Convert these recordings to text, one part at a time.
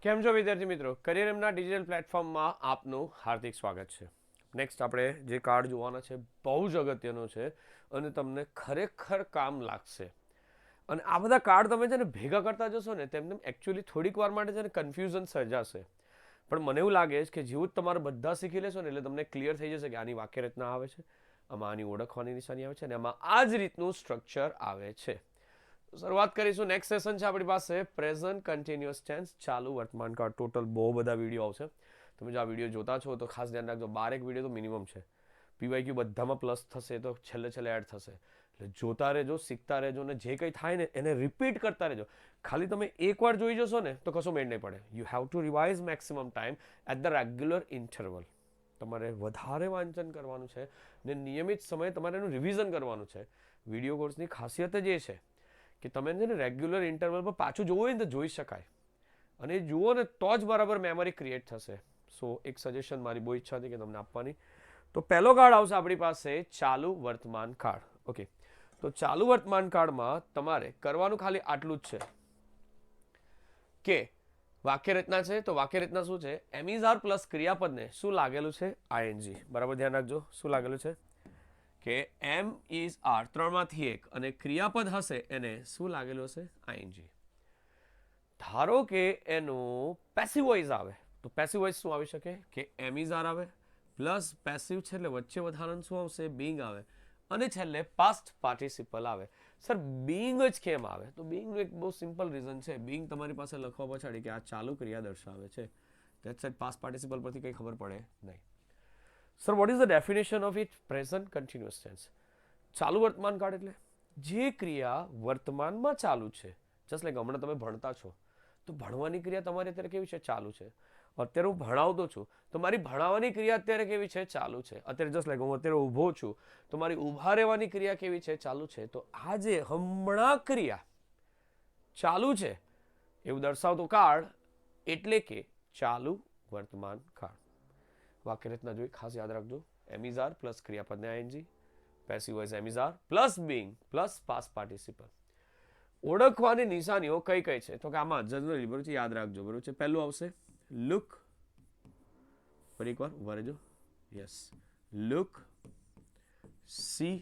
કેમ છો વિદ્યાર્થી મિત્રો? કરિયર એમના ડિજિટલ પ્લેટફોર્મમાં આપનું હાર્દિક સ્વાગત છે. નેક્સ્ટ આપણે જે કાર્ડ જોવાના છે બહુ જ અગત્યનો છે અને તમને ખરેખર કામ લાગશે. અને આ બધા કાર્ડ તમે છે ને ભેગા કરતા જશો ને તેમને એકચ્યુઅલી થોડીક વાર માટે છે ને કન્ફ્યુઝન સર્જાશે. પણ મને એવું લાગે છે કે જેવું જ તમારે બધા શીખી લેશો ને એટલે તમને ક્લિયર થઈ જશે કે આની વાક્ય રચના આવે છે, આમાં આની ઓળખવાની નિશાની આવે છે અને આમાં આ જ રીતનું સ્ટ્રક્ચર આવે છે. શરૂઆત કરીશું. નેક્સ્ટ સેશન છે આપણી પાસે પ્રેઝન્ટ કન્ટિન્યુઅસ ટેન્સ, ચાલુ વર્તમાન કાળ. ટોટલ બહુ બધા વિડીયો આવશે. તમે જો આ વિડીયો જોતા છો તો ખાસ ધ્યાન રાખજો, 12 વિડીયો તો મિનિમમ છે. પીવાયક્યુ બધામાં પ્લસ થશે તો છેલ્લે એડ થશે. એટલે જોતા રહેજો, શીખતા રહેજો અને જે કંઈ થાય ને એને રિપીટ કરતા રહેજો. ખાલી તમે એકવાર જોઈ જશો ને તો કશો મેળ નહીં પડે. You have to revise maximum time at the regular interval. તમારે વધારે વાંચન કરવાનું છે ને નિયમિત સમયે તમારે એનું રિવિઝન કરવાનું છે. વિડીયો કોર્સની ખાસિયત જ એ છે કે તમે છે ને રેગ્યુલર ઇન્ટરવલ પર પાછું જોવું હોય ને તો જોઈ શકાય અને એ જુઓ ને તો જ બરાબર મેમરી ક્રિએટ થશે. સો એક સજેશન મારી બહુ ઈચ્છા હતી કે તમને આપવાની. તો પહેલો કાર્ડ આવશે આપણી પાસે ચાલુ વર્તમાન કાળ. ઓકે, તો ચાલુ વર્તમાન કાળમાં તમારે કરવાનું ખાલી આટલું જ છે કે વાક્ય રચના છે. તો વાક્ય રચના શું છે? એમિઝ આર પ્લસ ક્રિયાપદને શું લાગેલું છે? આઈએનજી. બરાબર ધ્યાન રાખજો શું લાગેલું છે કે એમ ઇઝ આર, ત્રણમાંથી એક, અને ક્રિયાપદ હશે એને શું લાગેલું હશે? આઈએનજી. ધારો કે એનું પેસિવ વોઇસ આવે તો પેસિવ વોઇસ શું આવી શકે કે એમ ઇઝ આર આવે પ્લસ પેસિવ છે એટલે વચ્ચે વધારાનું શું આવશે? બીંગ આવે અને છેલ્લે પાસ્ટ પાર્ટિસિપલ આવે. સર બીંગ જ કેમ આવે? તો બીંગનું એક બહુ સિમ્પલ રીઝન છે. બીંગ તમારી પાસે લખવા પછાડી કે આ ચાલુ ક્રિયા દર્શાવે છે. That's it. પાસ્ટ પાર્ટિસિપલ પરથી કંઈ ખબર પડે નહીં. Sir what is the definition of it? Present continuous tense. ચાલુ વર્તમાન કાળ એટલે જે ક્રિયા વર્તમાનમાં ચાલુ છે. જસ્ટ લાઈક હમણાં તમે ભણતા છો તો ભણવાની ક્રિયા તમારી અત્યારે કેવી છે? ચાલુ છે. અત્યારે હું ભણાવતો છું તો મારી ભણાવવાની ક્રિયા અત્યારે કેવી છે? ચાલુ છે. અત્યારે જસ્ટ લાઈક હું અત્યારે ઊભો છું તો મારી ઊભા રહેવાની ક્રિયા કેવી છે? ચાલુ છે. તો આ જે હમણાં ક્રિયા ચાલુ છે એવું દર્શાવતો કાળ એટલે કે ચાલુ વર્તમાન કાળ. વાક્ય રચના જોઈ ખાસ યાદ રાખજો. એમિઝ આર પ્લસ ક્રિયાપદને ING, passive voice am is are plus being plus past participle. ઓળખવાની નિશાનીઓ કઈ કઈ છે? તો કે આમાં જનરલી બરોબર છે, યાદ રાખજો. બરોબર છે, પહેલું આવશે લુક. ફરી એકવાર ઉભા રહેજો. Yes, look, C,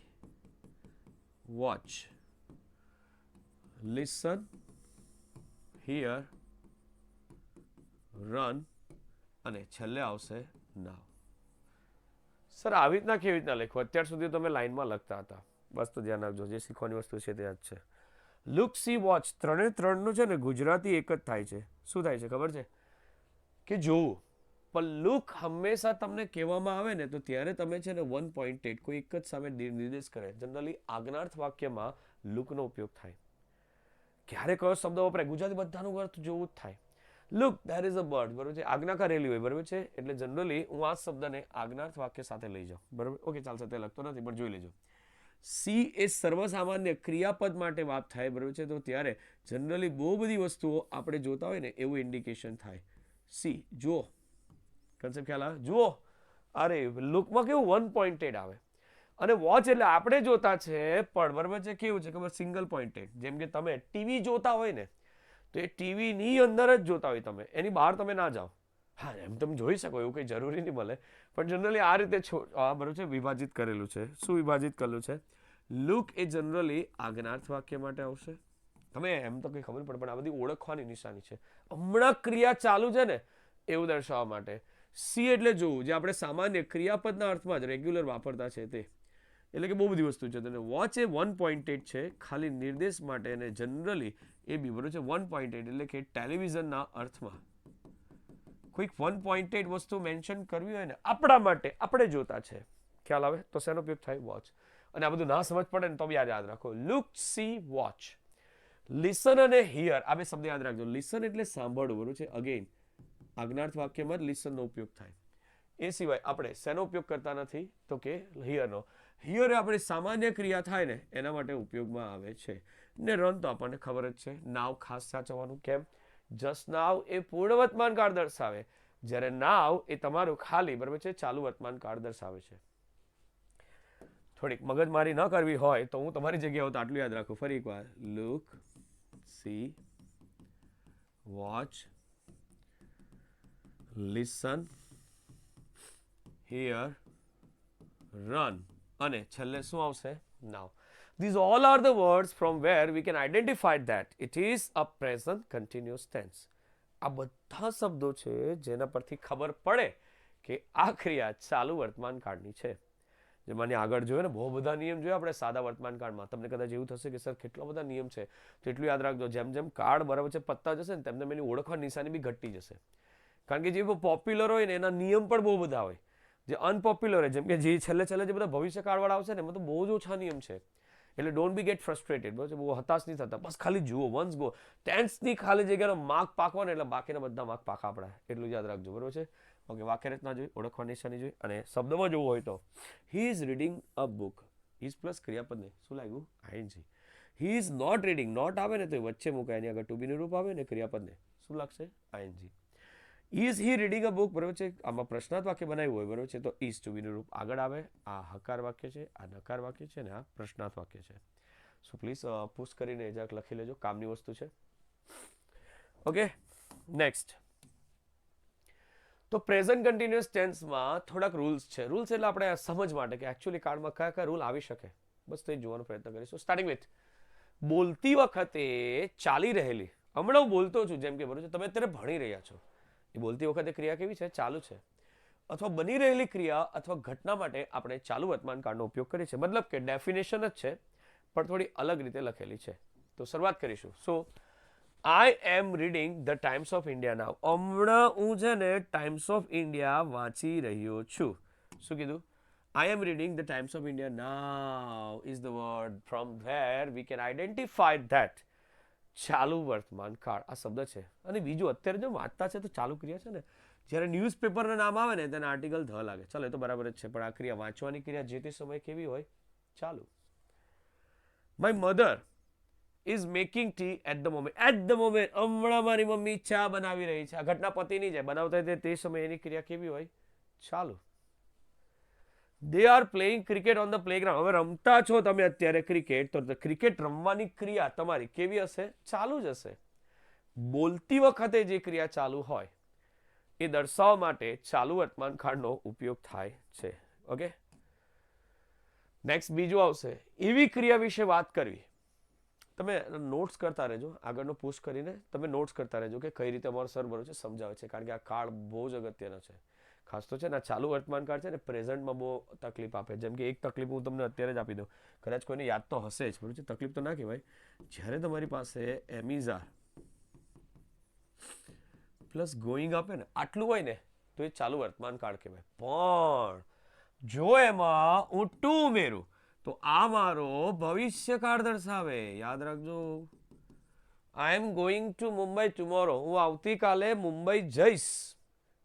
watch, listen, here, run અને છેલ્લે આવશે નાવ. સર આવી રીતના કેવી રીતના લખવું? અત્યાર સુધી તમે લાઈનમાં લખતા હતા. બસ તો ધ્યાન રાખજો, જે શીખવાની વસ્તુ છે તે યાદ છે. લુક, સી, વોચ ત્રણે ત્રણનું છે ને ગુજરાતી એક જ થાય છે. શું થાય છે ખબર છે? કે જોવું. પણ લુક હંમેશા તમને કહેવામાં આવે ને તો ત્યારે તમે છે ને 1.8 કોઈ એક જ સામે નિર્દેશ કરે. જનરલી આજ્ઞાર્થ વાક્યમાં લુકનો ઉપયોગ થાય. ક્યારે કયો શબ્દ વપરાય? ગુજરાતી બધાનું અર્થ જોવું જ થાય. Look there is a bird. બરોબર છે, આજ્ઞા કરેલી હોય. બરોબર છે, એટલે જનરલી હું આ શબ્દને આજ્ઞાર્થ વાક્ય સાથે લઈ જાઉં. બરોબર, ઓકે ચાલશે, તે લખતો નથી પણ જોઈ લેજો. સી એ સર્વસામાન્ય ક્રિયાપદ માટે વાત થાય. બરોબર છે, તો ત્યારે જનરલી બહુ બધી વસ્તુઓ આપણે જોતા હોય ને એવું ઇન્ડિકેશન થાય. સી જુઓ, કન્સેપ્ટ ખ્યાલ આવે? જુઓ. અરે લુકમાં કેવું 1.8 આવે અને વોચ એટલે આપણે જોતા છે પણ બરોબર છે કેવું છે ખબર? Single pointed. જેમ કે તમે ટીવી જોતા હોય ને તો એ ટીવીની અંદર જ જોતા હોય તમે, એની બહાર તમે ના જાઓ. હા, એમ તમે જોઈ શકો એવું કંઈ જરૂરી નહીં મળે પણ જનરલી આ રીતે બરોબર છે વિભાજિત કરેલું છે. શું વિભાજિત કરેલું છે? લુક એ જનરલી આજ્ઞાર્થ વાક્ય માટે આવશે. તમે એમ તો કંઈ ખબર પડે પણ આ બધી ઓળખવાની નિશાની છે. હમણાં ક્રિયા ચાલુ છે ને એવું દર્શાવવા માટે. સી એટલે જોવું, જે આપણે સામાન્ય ક્રિયાપદના અર્થમાં જ રેગ્યુલર વાપરતા છે તે. એટલે કે બહુ બધી વસ્તુ છે. વોચ એ 1.8 છે ખાલી નિર્દેશ માટે અને જનરલી એ બી બરોબર છે 1.8 એટલે કે ટેલિવિઝનના અર્થમાં કોઈક 1.8 વસ્તુ મેન્શન કરવી હોય ને આપણા માટે, આપણે જોતા છે, ખ્યાલ આવે તો શેનો ઉપયોગ થાય? વોચ. અને આ બધું ના સમજ પડે ને તો બી યાદ રાખો. Look, C, watch. લિસન અને હિયર આ બે શબ્દ યાદ રાખજો. લિસન એટલે સાંભળવું. બરોબર છે, અગેન આજ્ઞાર્થ વાક્યમાં જ લિસનનો ઉપયોગ થાય. એ સિવાય આપણે શેનો ઉપયોગ કરતા નથી? તો કે હિયરનો. હિયર આપણે સામાન્ય ક્રિયા થાય ને એના માટે ઉપયોગમાં આવે છે. ને રન તો આપણને ખબર જ છે. નાવ ખાસ સાચવવાનું. કેમ? જસ્ટ નાવ એ પૂર્ણ વર્તમાન કાળ દર્શાવે, જ્યારે નાવ એ તમારું ખાલી બરાબર છે ચાલુ વર્તમાન કાળ દર્શાવે છે. થોડીક મગજમારી ન કરવી હોય તો હું તમારી જગ્યાએ હોત આટલું યાદ રાખું. ફરી એકવાર look, C, watch, listen, here, run અને છેલ્લે શું આવશે? નાઉ. These all are the words from where we can identify that it is a present continuous tense. આ બધા શબ્દો છે જેના પરથી ખબર પડે કે આ ક્રિયા ચાલુ વર્તમાન કાળની છે. જેમાં આગળ જોયું ને બહુ બધા નિયમ જોયા આપણે સાદા વર્તમાન કાળમાં. તમને કદાચ એવું થશે કે સર કેટલા બધા નિયમ છે, તો એટલું યાદ રાખજો, જેમ જેમ કાળ બરાબર છે પત્તા જશે ને તેમ તેમ એની ઓળખવાની નિશાની બી ઘટતી જશે. કારણ કે જે પોપ્યુલર હોય ને એના નિયમ પણ બહુ બધા હોય. જે અનપોપ્યુલર હોય, જેમ કે જે છેલ્લે જે બધા ભવિષ્યકાળવાળા આવશે ને એમાં તો બહુ જ ઓછા નિયમ છે. એટલે ડોન્ટ બી ગેટ ફ્રસ્ટ્રેટેડ, બરાબર છે, બહુ હતાશ નહીં થતા, બસ ખાલી જુઓ, વન્સ ગો. ટેન્સની ખાલી જગ્યાનો માર્ક પાકવા ને એટલે બાકીના બધા માર્ક પાકા આપણા, એટલું યાદ રાખજો, બરાબર છે. ઓકે, વાક્ય રચના જોઈ, ઓળખવાની નિશાની જોઈ, અને શબ્દમાં જોવું હોય તો he is reading a book. Is plus ક્રિયાપદ ને શું લાગ્યું? I N G. He is not reading, not આવે ને તો વચ્ચે મુકાય, એની આગળ ટુ બી નું રૂપ આવે ને ક્રિયાપદને શું લાગશે? ING. Is he reading a book, બરાબર છે. આમાં પ્રશ્નાર્થ વાક્ય બનાવ્યું હોય, બરાબર છે, તો ઇઝ ટુ બી નું રૂપ આગળ આવે. આ હકાર વાક્ય છે, આ નકાર વાક્ય છે, અને આ પ્રશ્નાર્થ વાક્ય છે. સો પ્લીઝ પુશ કરીને જરાક લખી લેજો, કામની વસ્તુ છે. Okay, next. તો પ્રેઝન્ટ કન્ટિન્યુઅસ ટેન્સમાં થોડાક રૂલ્સ છે. રૂલ્સ એટલે આપણે સમજ માટે કે એકચ્યુઅલી કાળમાં કયા કયા રૂલ આવી શકે, બસ તે જોવાનો પ્રયત્ન કરીશું. સ્ટાર્ટિંગ વિથ બોલતી વખતે ચાલી રહેલી, હમણાં હું બોલતો છું, જેમ કે બરોબર છે, તમે અત્યારે ભણી રહ્યા છો, એ બોલતી વખતે ક્રિયા કેવી છે? ચાલુ છે. અથવા બની રહેલી ક્રિયા અથવા ઘટના માટે આપણે ચાલુ વર્તમાન કાળનો ઉપયોગ કરીએ છીએ. મતલબ કે ડેફિનેશન જ છે પણ થોડી અલગ રીતે લખેલી છે. તો શરૂઆત કરીશું. So I am reading the Times of India now. હમણાં હું છે ને ટાઈમ્સ ઓફ ઇન્ડિયા વાંચી રહ્યો છું. શું કીધું? I am reading the Times of India now is the word from where we can identify that ચાલુ વર્તમાન કાળ આ શબ્દ છે. અને બીજું, અત્યારે જો વાંચતા છે તો ચાલુ ક્રિયા છે ને, જ્યારે ન્યૂઝપેપરના નામ આવે ને તેને આર્ટિકલ ધ લાગે, ચાલો એ તો બરાબર જ છે, પણ આ ક્રિયા વાંચવાની ક્રિયા જે તે સમયે કેવી હોય? ચાલુ. My mother is making tea at the moment. At the moment, હમણાં મારી મમ્મી ચા બનાવી રહી છે. આ ઘટના પતિની છે, બનાવતા તે સમયે એની ક્રિયા કેવી હોય? ચાલુ. They are playing cricket on the playground. હવે રમતા છો તમે અત્યારે ક્રિકેટ, તો ક્રિકેટ રમવાની ક્રિયા તમારી કેવી હશે? ચાલુ જ હશે. બોલતી વખતે જે ક્રિયા ચાલુ હોય એ દર્શાવવા માટે ચાલુ વર્તમાન કાળનો ઉપયોગ થાય છે. ઓકે, નેક્સ્ટ બીજું આવશે, એવી ક્રિયા વિશે વાત કરવી. તમે નોટ્સ કરતા રહેજો, આગળનો પુશ કરીને તમે નોટ્સ કરતા રહેજો કે કઈ રીતે અમારો સર બરોબર છે સમજાવે છે. કારણ કે આ કાળ બહુ જ અગત્યનો છે. ખાસ તો છે ને આ ચાલુ વર્તમાન કાળ છે ને પ્રેઝન્ટમાં બહુ તકલીફ આપે. જેમ કે એક તકલીફ હું તમને અત્યારે જ આપી દઉં, કદાચ કોઈને યાદ તો હશે જ, બરોબર છે, તકલીફ તો ના કહેવાય. જ્યારે તમારી પાસે એમિઝા પ્લસ ગોઈંગ આપે ને, આટલું હોય ને તો એ ચાલુ વર્તમાન કાળ કહેવાય. પણ જો એમાં હું ટુ ઉમેરું તો આ મારો ભવિષ્યકાળ દર્શાવે. યાદ રાખજો, I am going to Mumbai tomorrow. હું આવતીકાલે મુંબઈ જઈશ.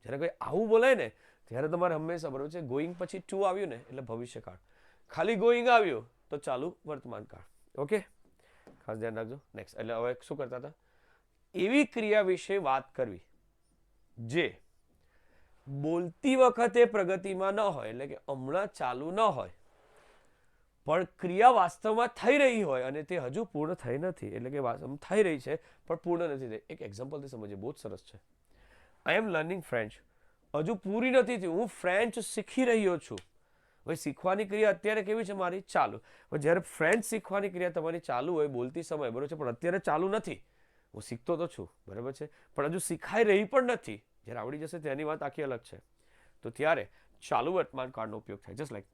જ્યારે કોઈ આવું બોલાય ને ત્યારે તમારે હંમેશા બરોબર છે, ગોઈંગ પછી ટુ આવ્યું ને એટલે ભવિષ્યકાળ, ખાલી ગોઈંગ આવ્યું તો ચાલુ વર્તમાન કાળ. ઓકે, ખાસ ધ્યાન રાખજો. નેક્સ્ટ, એટલે હવે શું કરતા હતા? એવી ક્રિયા વિશે વાત કરવી જે બોલતી વખતે પ્રગતિમાં ન હોય, એટલે કે હમણાં ચાલુ ન હોય, પણ ક્રિયા વાસ્તવમાં થઈ રહી હોય અને તે હજુ પૂર્ણ થઈ નથી. એટલે કે વાસ્તવમાં થઈ રહી છે પણ પૂર્ણ નથી થઈ. એક એક્ઝામ્પલથી સમજીએ, બહુ જ સરસ છે. આઈ એમ લર્નિંગ ફ્રેન્ચ. હજુ પૂરી નથી થઈ, હું ફ્રેન્ચ શીખી રહ્યો છું. હવે શીખવાની ક્રિયા અત્યારે કેવી છે મારી? ચાલુ. હવે જ્યારે ફ્રેન્ચ શીખવાની ક્રિયા તમારી ચાલુ હોય બોલતી સમય, બરોબર છે, પણ અત્યારે ચાલુ નથી. હું શીખતો તો છું, બરાબર છે, પણ હજુ શીખાઈ રહી પણ નથી. જ્યારે આવડી જશે તેની વાત આખી અલગ છે. તો ત્યારે ચાલુ વર્તમાન કાળનો ઉપયોગ થાય. Just like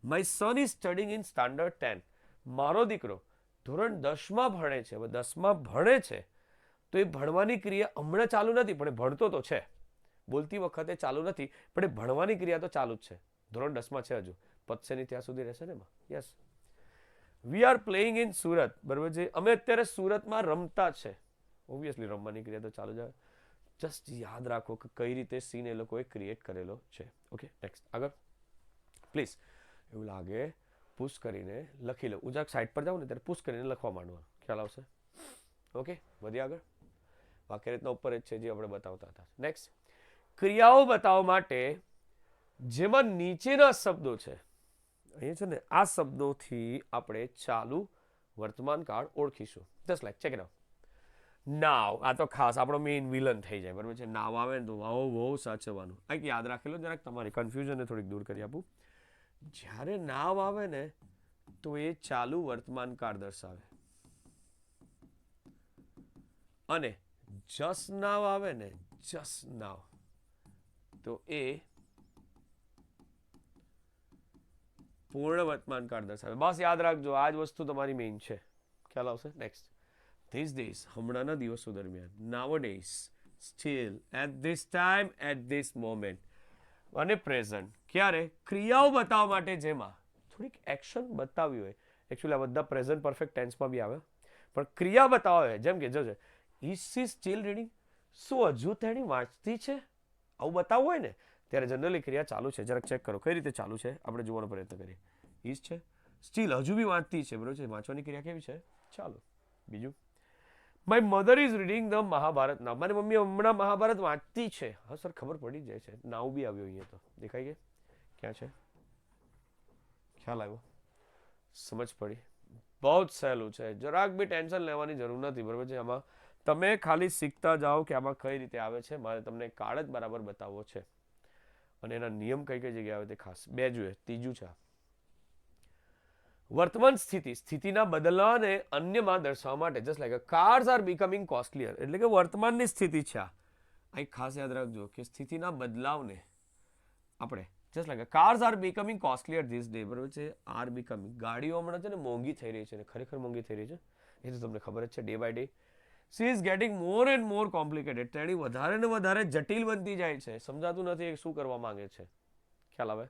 my son is studying in standard 10. મારો દીકરો ધોરણ 10માં ભણે છે. હવે 10માં ભણે છે તો એ ભણવાની ક્રિયા હમણાં ચાલુ નથી, પણ એ ભણતો તો છે. બોલતી વખતે ચાલુ નથી, પણ એ ભણવાની ક્રિયા તો ચાલુ જ છે. ધોરણ 10માં છે, હજુ પતશે નહીં ત્યાં સુધી રહેશે ને એમાં. Yes. We are playing in Surat. બરાબર છે, અમે અત્યારે સુરતમાં રમતા છે. ઓબ્વિયસલી રમવાની ક્રિયા તો ચાલુ જ. જસ્ટ યાદ રાખો કે કઈ રીતે સીન એ લોકોએ ક્રિએટ કરેલો છે. ઓકે, નેક્સ્ટ આગળ પ્લીઝ. એવું લાગે પુશ કરીને લખી લો. હું જરાક સાઈડ પર જાઉં ને ત્યારે પુશ કરીને લખવા માંડવાનું, ખ્યાલ આવશે. ઓકે, વધીએ આગળ. વાક્ય રીતના ઉપર જ છે જે આપણે બતાવતા હતા. નેક્સ્ટ, ક્રિયાઓ બતાવવા માટે જેમાં નીચેના શબ્દો છે, અહીંયા છે ને આ શબ્દોથી આપણે ચાલુ વર્તમાન કાળ ઓળખીશું. Just like check it out. Now, આ તો ખાસ આપણો મેઇન વિલન થઈ જાય, બરાબર છે. નાવ આવે ને તો વાવ બહુ સાચવવાનું. આ યાદ રાખેલો, જરાક તમારી કન્ફ્યુઝનને થોડીક દૂર કરી આપું. જ્યારે નાવ આવે ને તો એ ચાલુ વર્તમાન કાળ દર્શાવે, અને જસ નાવ આવે ને, જસ નાવ, તો એ પૂર્ણ વર્તમાન કાળ દર્શાવે. બસ યાદ રાખજો, આ જ વસ્તુ તમારી મેઇન છે. ખ્યાલ આવશે. નેક્સ્ટ, ધીસ ડેઝ, હમણાંના દિવસો દરમિયાન, nowadays, still, at this time, at this moment, અને પ્રેઝન્ટ, ક્યારે ક્રિયાઓ બતાવવા માટે જેમાં થોડીક એક્શન બતાવી હોય. એકચ્યુઅલી આ બધા પ્રેઝન્ટ પરફેક્ટ ટેન્સમાં બી આવે, પણ ક્રિયા બતાવે, જેમ કે જોજે, ઇઝ શી સ્ટીલ રીડિંગ, શું હજુ તેણી વાંચતી છે, આવું બતાવવું હોય ને ત્યારે જનરલી ક્રિયા ચાલુ છે. જરાક ચેક કરો કઈ રીતે ચાલુ છે, આપણે જોવાનો પ્રયત્ન કરીએ. ઇઝ છે, સ્ટીલ હજુ બી વાંચતી છે, બરોબર છે, વાંચવાની ક્રિયા કેવી છે, ચાલો. બીજું, my mother is reading the Mahabharata now, મારી મમ્મી હમણાં મહાભારત વાંચતી છે. હા સર, ખબર પડી જાય છે, નાવ બી આવ્યો અહીંયા, તો દેખાઈ ગઈ ક્યાં છે, ખ્યાલ આવ્યો, સમજ પડી. બહુ જ સહેલું છે, જરાક બી ટેન્શન લેવાની જરૂર નથી, બરોબર છે. આમાં તમે ખાલી શીખતા જાઓ કે આમાં કઈ રીતે આવે છે. મારે તમને કાર્ડ જ બરાબર બતાવવો છે, અને એના નિયમ કઈ કઈ જગ્યાએ આવે તે ખાસ. બે જોઈએ, ત્રીજું છે વર્તમાન સ્થિતિ, સ્થિતિના બદલાવાને અન્યમાં દર્શાવવા માટે. Just like cars are becoming costlier, એટલે કે વર્તમાનની સ્થિતિ છે આ. અહીં ખાસ યાદ રાખજો કે સ્થિતિના બદલાવને આપણે just like cars are becoming costlier this day, બરોબર છે. આર બીકમિંગ, ગાડીઓ હમણાં છે ને મોંઘી થઈ રહી છે, ને ખરેખર મોંઘી થઈ રહી છે, એ તો તમને ખબર જ છે. Day by day she is getting more and more complicated, તેની વધારે ને વધારે જટિલ બનતી જાય છે, સમજાતું નથી એ શું કરવા માંગે છે. ખ્યાલ આવે.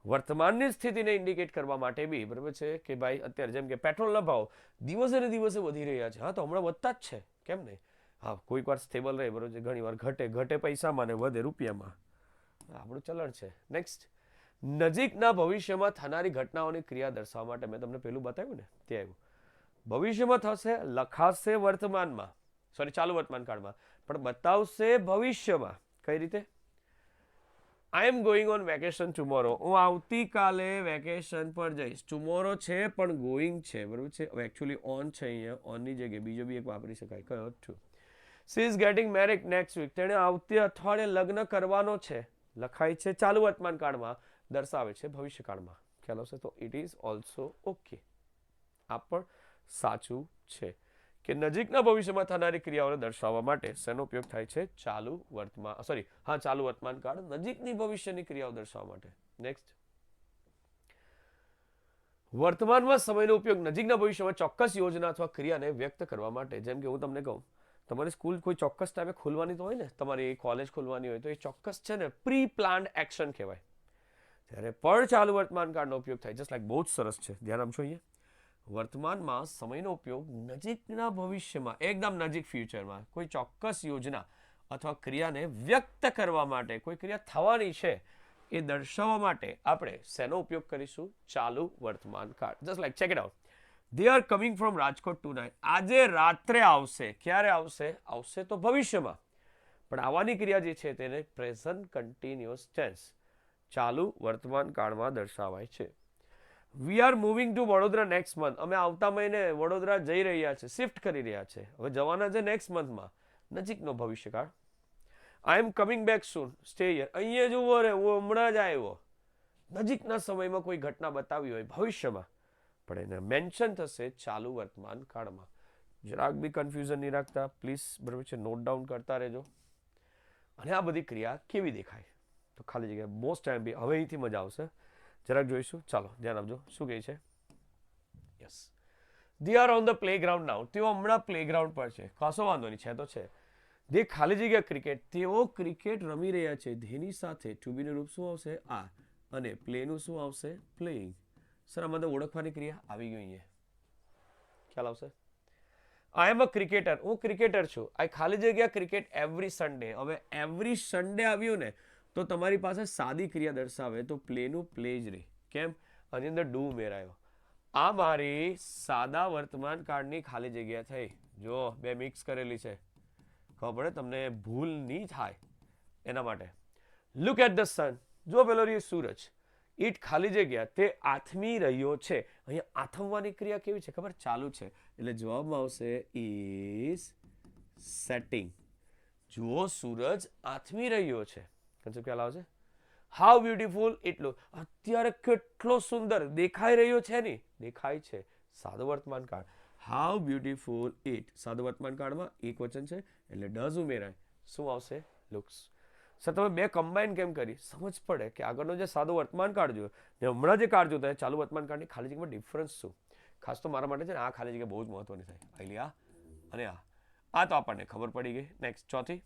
વર્તમાનની સ્થિતિને ઇન્ડિકેટ કરવા માટે બી, બરાબર છે, કે ભાઈ અત્યારે જેમ કે પેટ્રોલના ભાવ દિવસે ને દિવસે વધી રહ્યા છે. હા, તો હમણાં વધતા જ છે, કેમ નહીં. હા, કોઈક વાર સ્ટેબલ રહે, બરોબર છે, ઘણી વાર ઘટે પૈસામાં ને વધે રૂપિયામાં, આપણું ચલણ છે. નેક્સ્ટ, નજીકના ભવિષ્યમાં થનારી ઘટનાઓની ક્રિયા દર્શાવવા માટે મેં તમને પેલું બતાવ્યું ને, તે આવ્યું. ભવિષ્યમાં થશે, લખાશે વર્તમાનમાં, સોરી ચાલુ વર્તમાન કાળમાં, પણ બતાવશે ભવિષ્યમાં. કઈ રીતે? I am going on vacation tomorrow, હું આવતીકાલે વેકેશન પર જઈશ. ટુમોરો છે પણ ગોઈંગ છે, બરોબર છે. એકચ્યુઅલી ઓન છે, અહીંયા ઓનની જગ્યાએ બીજો બી એક વાપરી શકાય. કયો? Two. She is getting married next week, તેણે આવતી અઠવાડિયે લગ્ન કરવાનો છે, લખાય છે ચાલુ વર્તમાન કાળમાં, દર્શાવે છે ભવિષ્યકાળમાં. ખ્યાલ આવશે. તો ઇટ ઇઝ ઓલ્સો ઓકે, આ પણ સાચું છે કે નજીકના ભવિષ્યમાં થનારી ક્રિયાઓને દર્શાવવા માટે શેનો ઉપયોગ થાય છે? ચાલુ વર્તમાન, સોરી, હા, ચાલુ વર્તમાન કાળ નજીકની ભવિષ્યની ક્રિયાઓ દર્શાવવા માટે. નેક્સ્ટ, વર્તમાનમાં સમયનો ઉપયોગ નજીકના ભવિષ્યમાં ચોક્કસ યોજના અથવા ક્રિયાને વ્યક્ત કરવા માટે. જેમ કે હું તમને કહું, તમારી સ્કૂલ કોઈ ચોક્કસ ટાઈમે ખોલવાની તો હોય ને, તમારી કોલેજ ખોલવાની હોય તો એ ચોક્કસ છે ને પ્રી પ્લાન્ડ એક્શન કહેવાય. ત્યારે પણ ચાલુ વર્તમાન કાળનો ઉપયોગ થાય. જસ્ટ લાઈક, બહુ જ સરસ છે, ધ્યાન આપજો અહીંયા. વર્તમાનમાં સમયનો ઉપયોગ નજીકના ભવિષ્યમાં, એકદમ નજીક ફ્યુચરમાં કોઈ ચોક્કસ યોજના અથવા ક્રિયાને વ્યક્ત કરવા માટે, કોઈ ક્રિયા થવાની છે એ દર્શાવવા માટે આપણે શેનો ઉપયોગ કરીશું? ચાલુ વર્તમાન કાળ. Just like, check it out. They are coming from Rajkot tonight, આજે રાત્રે આવશે. ક્યારે આવશે? આવશે તો ભવિષ્યમાં, પણ આવવાની ક્રિયા જે છે તેને પ્રેઝન્ટ કન્ટિન્યુઅસ ટેન્સ, ચાલુ વર્તમાન કાળમાં દર્શાવાય છે. We are moving to Vadodara next month, અમે આવતા મહિને વડોદરા જઈ રહ્યા છે, શિફ્ટ કરી રહ્યા છે, હવે જવાના છે નેક્સ્ટ મંથમાં, નજીકનો ભવિષ્યકાળ. I am coming back soon, stay here, અહીંયા જ ઉભો રહે, હું હમણાં જ આવ્યો. નજીકના સમયમાં કોઈ ઘટના બતાવી હોય ભવિષ્યમાં, પણ એને મેન્શન થશે ચાલુ વર્તમાન કાળમાં. જરાક બી કન્ફ્યુઝન નહીં રાખતા પ્લીઝ, બરાબર છે, નોટ ડાઉન કરતા રહેજો. અને આ બધી ક્રિયા કેવી દેખાય? તો ખાલી જગ્યા મોસ્ટ ટાઈમ બી, હવે અહીંથી મજા આવશે, જરાક જોઈશું. ચાલો ધ્યાન આપજો, શું કહે છે? Yes, they are on the playground now, તેઓ હમણાં પ્લે ગ્રાઉન્ડ પર છે, કશો વાંધો નહીં, છે તો છે. દે ખાલી જગ્યા ક્રિકેટ, તેઓ ક્રિકેટ રમી રહ્યા છે. ધેની સાથે ટુ બીનું રૂપ શું આવશે? આ, અને પ્લેનું શું આવશે? પ્લેઇંગ. સર આમાં તો ઓળખવાની ક્રિયા આવી ગઈ અહીંયા, ખ્યાલ આવશે. આઈ એમ અ ક્રિકેટર, હું ક્રિકેટર છું. આ ખાલી જગ્યા ક્રિકેટ એવરી સન્ડે. હવે એવરી સન્ડે આવ્યું ને તો તમારી પાસે સાદી ક્રિયા દર્શાવે તો પ્લેનું પ્લે જ રહે. કેમ? આની અંદર ડુ ઉમેરાયો. આ મારી સાદા વર્તમાન કાળની ખાલી જગ્યા થઈ. જો બે મિક્સ કરેલી છે, ખબર પડે તમને, ભૂલ નહીં થાય એના માટે. લુક એટ ધ સન, જો પેલો રહ્યો સૂરજ, ઇટ ખાલી જગ્યા, તે આથમી રહ્યો છે. અહીંયા આથમવાની ક્રિયા કેવી છે ખબર? ચાલુ છે, એટલે જવાબમાં આવશે ઇઝ સેટિંગ. જુઓ સૂરજ આથમી રહ્યો છે. કન્સેપ્ટ ખ્યાલ આવશે? How beautiful it look. અત્યારે કેટલો સુંદર દેખાઈ રહ્યો છે ને, દેખાય છે. સાદો વર્તમાન કાળ. How beautiful it. સાદો વર્તમાન કાળમાં એક વચન છે એટલે ડઝ ઉમેરાય. શું આવશે? લુક્સ. સર તમે બે કમ્બાઈન કેમ કરી? સમજ પડે કે આગળનો જે સાદો વર્તમાન કાળ જોયો ને હમણાં જે કાળ જોતા ચાલુ વર્તમાન કાળની ખાલી જગ્યામાં ડિફરન્સ શું. ખાસ તો મારા માટે છે ને આ ખાલી જગ્યા બહુ જ મહત્વની થાય. આઈલી આ અને આ તો આપણને ખબર પડી ગઈ. નેક્સ્ટ ચોથી.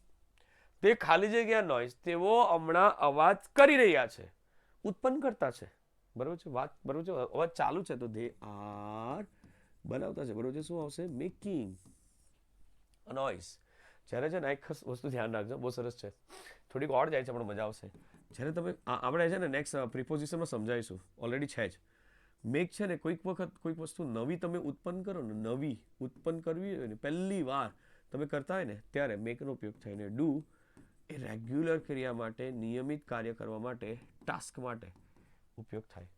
તે ખાલી જગ્યા નોઇઝ તેઓ હમણાં અવાજ કરી રહ્યા છે, ઉત્પન્ન કરતા છે. બરોબર છે વાત? બરોબર છે. અવાજ ચાલુ છે તો દે આર બનાવતા છે. બરોબર છે. શું આવશે? Making a noise. જ્યારે છે ને એક વસ્તુ ધ્યાન રાખજો, બહુ સરસ છે, થોડીક ઓડ જાય છે પણ મજા આવશે. જ્યારે તમે આપણે છે ને નેક્સ્ટ પ્રિપોઝિશનમાં સમજાવીશું, ઓલરેડી છે જ. મેક છે ને કોઈક વખત કોઈક વસ્તુ નવી તમે ઉત્પન્ન કરો ને, નવી ઉત્પન્ન કરવી હોય ને પહેલી વાર તમે કરતા હોય ને ત્યારે મેકનો ઉપયોગ થાય. ને ડુ એ રેગ્યુલર ક્રિયા માટે, નિયમિત કાર્ય કરવા માટે, ટાસ્ક માટે ઉપયોગ થાય.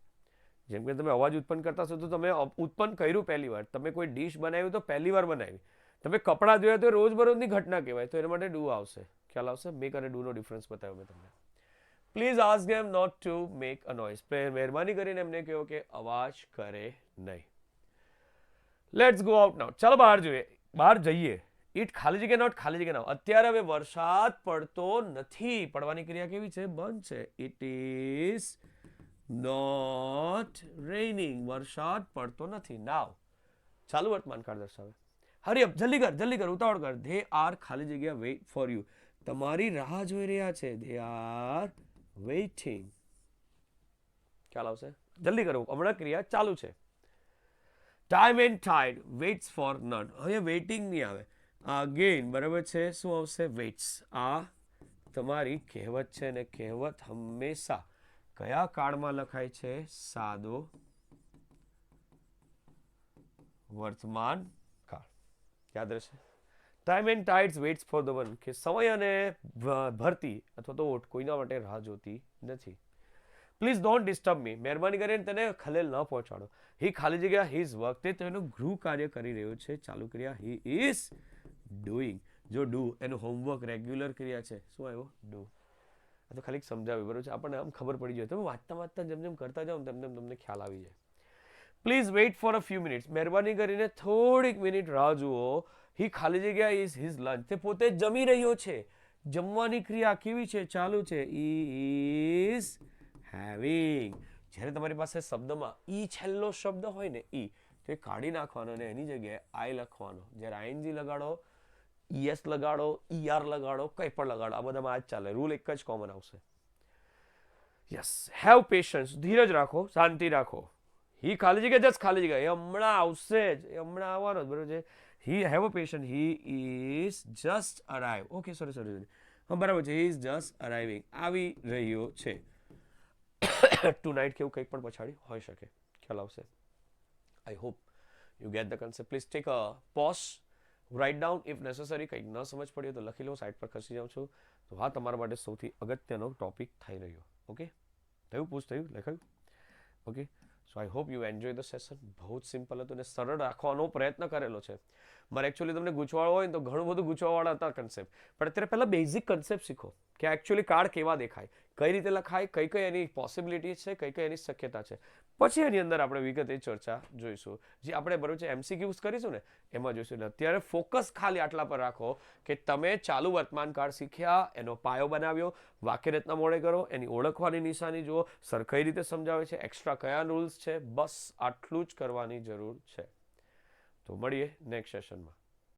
જેમ કે તમે અવાજ ઉત્પન્ન કરતા છો તો તમે ઉત્પન્ન કર્યું પહેલી વાર, તમે કોઈ ડીશ બનાવ્યું તો પહેલી વાર બનાવી, તમે કપડાં ધોયા તો રોજબરોજની ઘટના કહેવાય, તો એના માટે ડુ આવશે. ખ્યાલ આવશે? મેક અને ડુનો ડિફરન્સ બતાવ્યો મેં તમને. Please ask them not to make a noise. મહેરબાની કરીને એમને કહો કે અવાજ કરે નહીં. Let's go out now. ચાલો બહાર જોઈએ, બહાર જઈએ. ઇટ ખાલી જગ્યા નોટ ખાલી જગ્યા નાઉ. અત્યારે હવે વરસાદ પડતો નથી. પડવાની ક્રિયા કેવી છે? બંધ છે. It is not raining. વરસાદ પડતો નથી. નાવ ચાલુ વર્તમાન કાળ દર્શાવે. હરી અપ, જલ્દી કર, જલ્દી કર, ઉતાવળ કર. ધે આર ખાલી જગ્યા વેઇટ ફોર યુ. તમારી રાહ જોઈ રહ્યા છે. They are waiting. ખ્યાલ આવશે? જલ્દી કરો, હમણાં ક્રિયા ચાલુ છે. Time and tide waits for none. હવે વેઇટિંગ નહીં આવે. અગેન બરાબર છે. શું આવશે? વેઇટ્સ. આ તમારી કહેવત છે ને કહેવત હંમેશા કયા કાળમાં લખાય છે? સાદો વર્તમાન કાળ. યાદ રહેશે? Time and tides waits for the one. કે સમય અને ભરતી અથવા તો ઓટ કોઈના માટે રાહ જોતી નથી. પ્લીઝ ડોન્ટ ડિસ્ટર્બ મી. મહેરબાની કરીને તેને ખલેલ ન પહોંચાડો. હી ખાલી જગ્યા હિઝ વર્ક. તે તેનું ગૃહ કાર્ય કરી રહ્યો છે. ચાલુ ક્રિયા હી ઇઝ ડુઈંગ. જો ડુ એનું હોમવર્ક રેગ્યુલર ક્રિયા છે. શું આવ્યો? ડુ. આ તો ખાલી સમજાવ્યું. બરોબર છે? આપણને આમ ખબર પડી જાય. તમે વાંચતા વાંચતા જેમ જેમ કરતા જાઓ તેમ તેમ તમને ખ્યાલ આવી જાય. Please weight for a few minutes. મહેરબાની કરીને થોડીક મિનિટ રાહ જુઓ. હી ખાલી જગ્યા ઇઝ હિઝ લંચ. તે પોતે જમી રહ્યો છે. જમવાની ક્રિયા કેવી છે? ચાલુ છે. Is having. જ્યારે તમારી પાસે શબ્દમાં ઈ છેલ્લો શબ્દ હોય ને, ઈ તો એ કાઢી નાખવાનો અને એની જગ્યાએ આઈ લખવાનો. જ્યારે આઈએનજી લગાડો, ઈએસ લગાડો, ઈઆર લગાડો, કંઈ પણ લગાડો, આ બધામાં આ જ ચાલે. રૂલ એક જ કોમન આવશે. યસ. Have patience. ધીરજ રાખો, શાંતિ રાખો. હી ખાલી જગ્યા જસ્ટ ખાલી જગ્યા. એ હમણાં આવશે જ, એ હમણાં આવવાનો જ. બરોબર છે? He have a patient. He is just arrive. Okay, sorry. હા બરાબર છે. He is just arriving. આવી રહ્યો છે. ટુ નાઇટ કેવું કંઈક પણ પછાડી હોઈ શકે. ખ્યાલ આવશે? I hope you get the concept. Please take a pause, write down if necessary. કંઈક ન સમજ પડી તો લખી લો, સાઈડ પર ખસી જાઉં છું. તો હા, તમારા માટે સૌથી અગત્યનો ટોપિક થઈ રહ્યો. ઓકે, થયું? પૂછ થયું? લખાયું? Okay. So I hope you enjoy the session. બહુ જ સિમ્પલ હતું અને સરળ રાખવાનો પ્રયત્ન કરેલો છે. મારે એકચ્યુઅલી તમને ગૂંચવાડો હોય ને તો ઘણું બધું ગૂંચવાવાળા હતા કન્સેપ્ટ, પણ અત્યારે પહેલાં બેઝિક કન્સેપ્ટ શીખો કે એકચ્યુઅલી કાર્ડ કેવા દેખાય, કઈ રીતે લખાય, કઈ કઈ એની પોસિબિલિટી છે, કઈ કઈ એની શક્યતા છે. પછી એની અંદર આપણે વિગતે ચર્ચા જોઈશું. જે આપણે બરોબર છે MCQs કરીશું ને એમાં જોઈશું. એટલે અત્યારે ફોકસ ખાલી આટલા પર રાખો કે તમે ચાલુ વર્તમાન કાળ શીખ્યા, એનો પાયો બનાવ્યો, વાક્ય રચના મોડે કરો, એની ઓળખવાની નિશાની જુઓ, સર કઈ રીતે સમજાવે છે, એક્સ્ટ્રા કયા રૂલ્સ છે, બસ આટલું જ કરવાની જરૂર છે. તો મળીએ નેક્સ્ટ સેશનમાં.